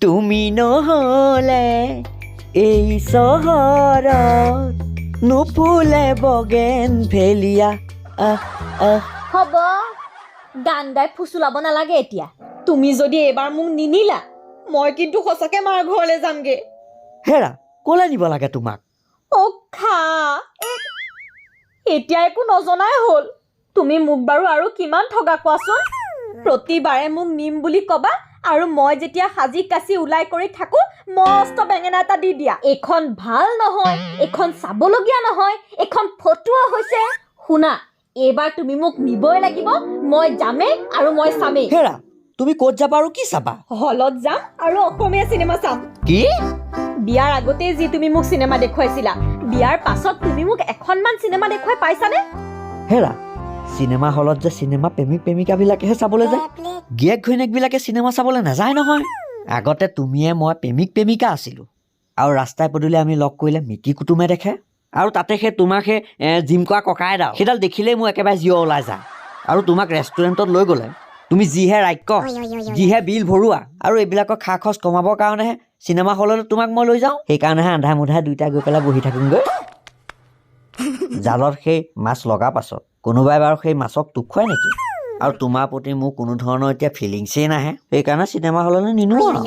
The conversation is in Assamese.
তুমি নহ'লে এই চহৰত নুফুলে বগেন ভেলিয়া হ'ব গান গাই ফুচুলাব নালাগে এতিয়া তুমি যদি এবাৰ মোক নিনিলা মই কিন্তু সঁচাকে মাৰ ঘৰলৈ যামগে হেৰা ক'লে নিব লাগে তোমাক খা এতিয়া একো নজনাই হ'ল তুমি মোক বাৰু আৰু কিমান ঠগা কোৱাচোন প্ৰতিবাৰে মোক নিম বুলি কবা আৰু মই যেতিয়া সাজি কাচি ওলাই কৰি থাকো মস্ত বেঙেনা এটা দি দিয়া এইখন ভাল নহয় এইখন চাবলগীয়া নহয় এইখন ফটোৱা হৈছে শুনা এইবাৰ তুমি মোক নিবই লাগিব মই যামেই আৰু মই চামেই হেৰা তুমি ক'ত যাবা আৰু কি চাবা হলত যাম আৰু অসমীয়া চিনেমা চাম কি বিয়াৰ আগতে যি তুমি মোক চিনেমা দেখুৱাইছিলা বিয়াৰ পাছত তুমি মোক এখনমান চিনেমা দেখুৱাই পাইছানে হেৰা চিনেমা হলত যে চিনেমা প্ৰেমিক প্ৰেমিকাবিলাকেহে চাবলৈ যায় গিয়েক ঘৈণীয়েকবিলাকে চিনেমা চাবলৈ নাযায় নহয় আগতে তুমিয়ে মই প্ৰেমিক প্ৰেমিকা আছিলোঁ আৰু ৰাস্তাই পদূলি আমি লগ কৰিলে মিতিৰ কুটুমে দেখে আৰু তাতে সেই তোমাক সেই জিম কৰা ককাই দাও সেইডাল দেখিলেই মোৰ একেবাৰে জিঅ ওলাই যায় আৰু তোমাক ৰেষ্টুৰেণ্টত লৈ গ'লে তুমি যিহে ৰাক্য যিহে বিল ভৰোৱা আৰু এইবিলাকৰ খা খৰচ কমাবৰ কাৰণেহে চিনেমা হললৈ তোমাক মই লৈ যাওঁ সেইকাৰণেহে আন্ধাৰ মুন্ধাৰে দুইটাই গৈ পেলাই বহি থাকোঁগৈ জালত সেই মাছ লগা পাছত কোনোবাই বাৰু সেই মাছক টোপ খুৱাই নেকি আৰু তোমাৰ প্ৰতি মোৰ কোনো ধৰণৰ এতিয়া ফিলিংছেই নাহে সেইকাৰণে চিনেমা হললৈ নিনো আৰু